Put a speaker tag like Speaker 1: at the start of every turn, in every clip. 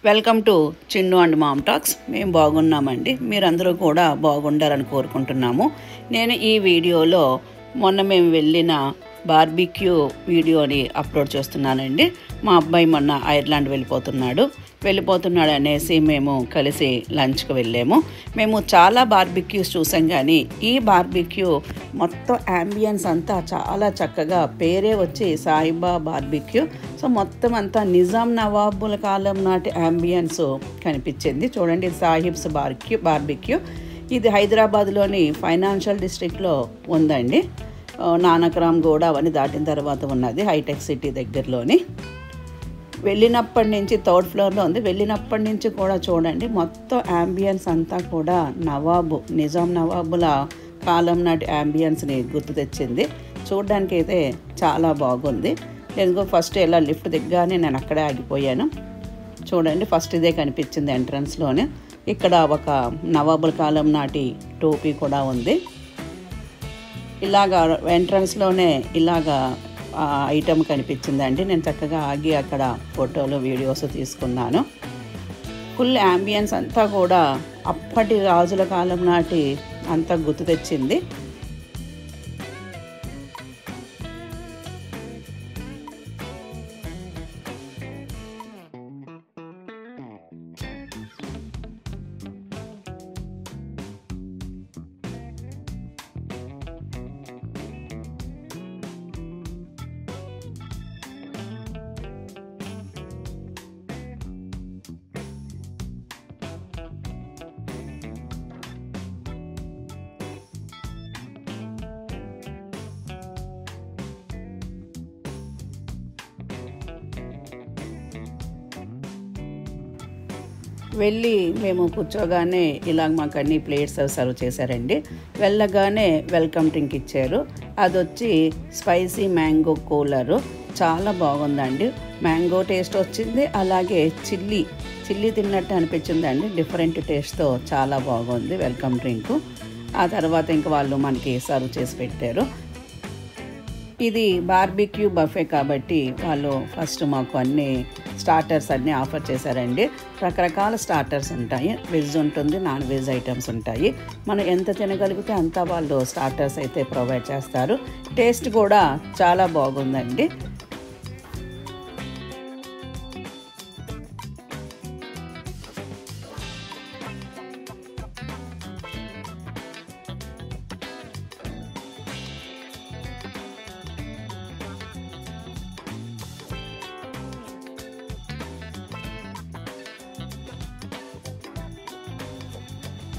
Speaker 1: Welcome to Chinnu and mom talks. మేము బాగున్నామండి. మీరందరూ కూడా బాగుండాలని కోరుకుంటున్నాము. నేను ఈ వీడియోలో మొన్న మేము వెళ్ళిన బార్బిక్యూ వీడియోని అప్లోడ్ చేస్తున్నానండి. మా అబ్బాయి మొన్న ఐర్లాండ్ వెళ్ళిపోతున్నాడు అనేసి మేము కలిసి లంచ్కి వెళ్ళాము. మేము చాలా బార్బిక్యూస్ చూసాం, కానీ ఈ బార్బిక్యూ మొత్తం యాంబియన్స్ అంతా చాలా చక్కగా, పేరే వచ్చి సాయిబా బార్బిక్యూ. సో మొత్తం అంతా నిజాం నవాబుల కాలం నాటి యాంబియన్స్ కనిపించింది. చూడండి, సాహిబ్స్ బార్బిక్యూ. ఇది హైదరాబాద్లోని ఫైనాన్షియల్ డిస్ట్రిక్ట్లో ఉందండి. నానక్రామ్ గూడ అవన్నీ దాటిన తర్వాత ఉన్నది, హైటెక్ సిటీ దగ్గరలోని. వెళ్ళినప్పటి నుంచి 3rd ఫ్లోర్లో ఉంది. వెళ్ళినప్పటి నుంచి కూడా చూడండి, మొత్తం యాంబియన్స్ అంతా కూడా నిజాం నవాబుల కాలం నాటి యాంబియన్స్ని గుర్తు తెచ్చింది. చూడడానికి అయితే చాలా బాగుంది. నేను ఫస్ట్ ఇలా లిఫ్ట్ దిగ్గానే నేను అక్కడే ఆగిపోయాను. చూడండి, ఫస్ట్ ఇదే కనిపించింది ఎంట్రన్స్లోనే. ఇక్కడ ఒక నవాబుల కాలం నాటి టోపీ కూడా ఉంది. ఇలాగా ఎంట్రన్స్లోనే ఇలాగా ఐటమ్ కనిపించిందండి. నేను చక్కగా ఆగి అక్కడ ఫోటోలు వీడియోస్ తీసుకున్నాను. ఫుల్ యాంబియన్స్ అంతా కూడా అప్పటి రాజుల కాలం నాటి అంతా గుర్తు తెచ్చింది. వెళ్ళి మేము కూర్చోగానే ఇలాగ మాకు అన్ని ప్లేట్స్ సర్వ్ చేశారండి. వెళ్ళగానే వెల్కమ్ డ్రింక్ ఇచ్చారు. అది వచ్చి స్పైసీ మ్యాంగో కూలరు. చాలా బాగుందండి. మ్యాంగో టేస్ట్ వచ్చింది, అలాగే చిల్లీ తిన్నట్టు అనిపించిందండి. డిఫరెంట్ టేస్ట్తో చాలా బాగుంది వెల్కమ్ డ్రింకు. ఆ తర్వాత ఇంకా వాళ్ళు మనకి సర్వ్ చేసి పెట్టారు. ఇది బార్బిక్యూ బఫే కాబట్టి వాళ్ళు ఫస్ట్ మాకు అన్ని స్టార్టర్స్ అన్నీ ఆఫర్ చేశారండి. రకరకాల స్టార్టర్స్ ఉంటాయి. వెజ్ ఉంటుంది, నాన్ వెజ్ ఐటమ్స్ ఉంటాయి. మనం ఎంత తినగలిగితే అంత వాళ్ళు స్టార్టర్స్ అయితే ప్రొవైడ్ చేస్తారు. టేస్ట్ కూడా చాలా బాగుందండి.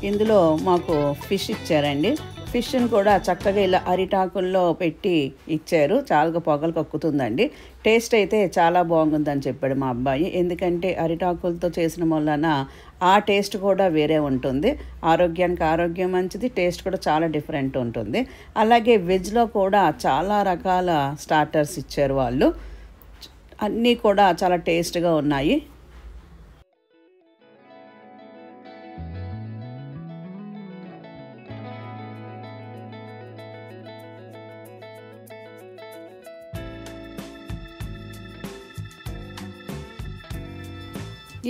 Speaker 1: ఇందులో మాకు ఫిష్ ఇచ్చారండి. ఫిష్ని కూడా చక్కగా ఇలా అరిటాకుల్లో పెట్టి ఇచ్చారు. చాలా పొగలు కక్కుతుందండి. టేస్ట్ అయితే చాలా బాగుందని చెప్పాడు మా అబ్బాయి. ఎందుకంటే అరిటాకులతో చేసిన వలన ఆ టేస్ట్ కూడా వేరే ఉంటుంది. ఆరోగ్యానికి ఆరోగ్యం మంచిది, టేస్ట్ కూడా చాలా డిఫరెంట్ ఉంటుంది. అలాగే వెజ్లో కూడా చాలా రకాల స్టార్టర్స్ ఇచ్చారు వాళ్ళు. అన్నీ కూడా చాలా టేస్ట్గా ఉన్నాయి.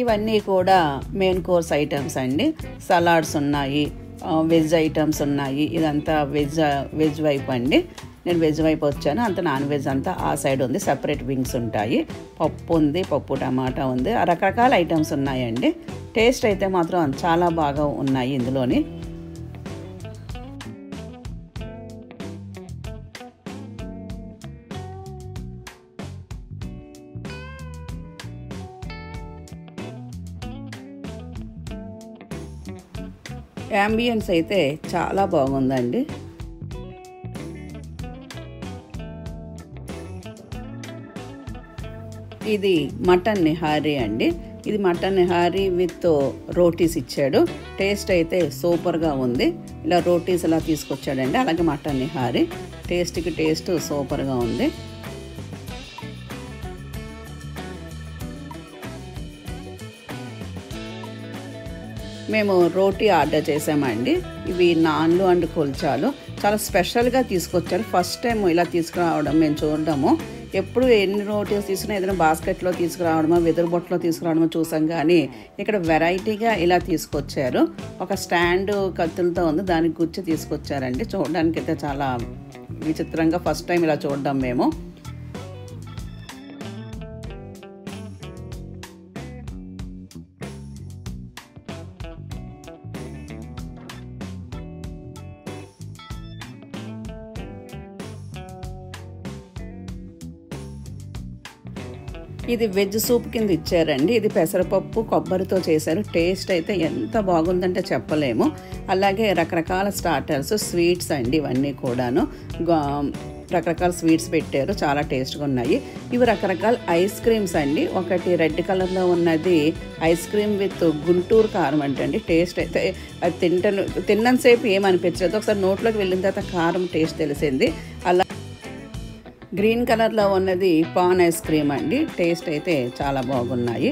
Speaker 1: ఇవన్నీ కూడా మెయిన్ కోర్స్ ఐటమ్స్ అండి. సలాడ్స్ ఉన్నాయి, వెజ్ ఐటమ్స్ ఉన్నాయి. ఇదంతా వెజ్ వైపు అండి. నేను వెజ్ వైపు వచ్చాను. అంత నాన్ వెజ్ అంతా ఆ సైడ్ ఉంది. సెపరేట్ వింగ్స్ ఉంటాయి. పప్పు ఉంది, పప్పు టమాటా ఉంది. రకరకాల ఐటమ్స్ ఉన్నాయండి. టేస్ట్ అయితే మాత్రం చాలా బాగా ఉన్నాయి ఇందులోని. యాంబియన్స్ అయితే చాలా బాగుందండి. ఇది మటన్ నిహారీ అండి. ఇది మటన్ నిహారీ విత్ రోటీస్ ఇచ్చాడు. టేస్ట్ అయితే సూపర్గా ఉంది. ఇలా రోటీస్ ఇలా తీసుకొచ్చాడండి. అలాగే మటన్ నిహారీ టేస్ట్కి టేస్ట్ సూపర్గా ఉంది. మేము రోటీ ఆర్డర్ చేసామండి. ఇవి నాన్లు అండ్ కుల్చాలు చాలా స్పెషల్గా తీసుకొచ్చారు. ఫస్ట్ టైం ఇలా తీసుకురావడం మేము చూడడము. ఎప్పుడు ఎన్ని రోటీస్ తీసుకున్నా ఏదైనా బాస్కెట్లో తీసుకురావడమో వెదురు బొట్టలో తీసుకురావడమో చూసాం, కానీ ఇక్కడ వెరైటీగా ఇలా తీసుకొచ్చారు. ఒక స్టాండ్ కత్తులతో ఉంది, దానికి గుచ్చి తీసుకొచ్చారండి. చూడడానికి అయితే చాలా విచిత్రంగా ఫస్ట్ టైం ఇలా చూడడం మేము. ఇది వెజ్ సూప్ కింద ఇచ్చారండి. ఇది పెసరపప్పు కొబ్బరితో చేశారు. టేస్ట్ అయితే ఎంత బాగుందంటే చెప్పలేము. అలాగే రకరకాల స్టార్టర్స్, స్వీట్స్ అండి ఇవన్నీ కూడాను. రకరకాల స్వీట్స్ పెట్టారు, చాలా టేస్ట్గా ఉన్నాయి. ఇవి రకరకాల ఐస్ క్రీమ్స్ అండి. ఒకటి రెడ్ కలర్లో ఉన్నది ఐస్ క్రీమ్ విత్ గుంటూరు కారం అంటండి. టేస్ట్ అయితే అది తిన్నంతసేపు ఏమనిపించలేదు, ఒకసారి నోట్లోకి వెళ్ళిన తర్వాత కారం టేస్ట్ తెలిసింది. అలా గ్రీన్ కలర్లో ఉన్నది పాన్ ఐస్ క్రీమ్ అండి. టేస్ట్ అయితే చాలా బాగున్నాయి.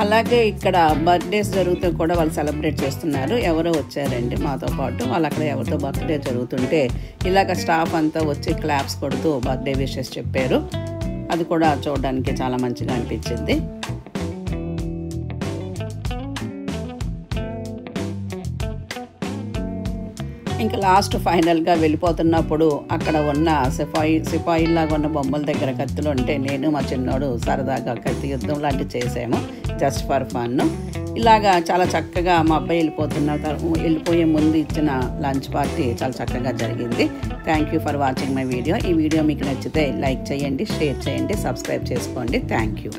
Speaker 1: అలాగే ఇక్కడ బర్త్డేస్ జరుగుతూ కూడా వాళ్ళు సెలబ్రేట్ చేస్తున్నారు. ఎవరో వచ్చారండి మాతో పాటు, వాళ్ళు అక్కడ ఎవరితో బర్త్డే జరుగుతుంటే ఇలాగ స్టాఫ్ అంతా వచ్చి క్లాప్స్ కొడుతూ బర్త్డే విషెస్ చెప్పారు. అది కూడా చూడడానికి చాలా మంచిగా అనిపించింది. ఇంకా లాస్ట్ ఫైనల్గా వెళ్ళిపోతున్నప్పుడు అక్కడ ఉన్న సిపాయిలాగా ఉన్న బొమ్మల దగ్గర కత్తులు ఉంటే నేను మా చిన్నోడు సరదాగా కత్తి యుద్ధం లాంటివి చేసాము, జస్ట్ ఫర్ ఫన్. ఇలాగా చాలా చక్కగా మా అబ్బాయి వెళ్ళిపోయే ముందు ఇచ్చిన లంచ్ పార్టీ చాలా చక్కగా జరిగింది. Thank you for watching my video. ఈ వీడియో మీకు నచ్చితే లైక్ చేయండి, షేర్ చేయండి, సబ్స్క్రైబ్ చేసుకోండి. Thank you.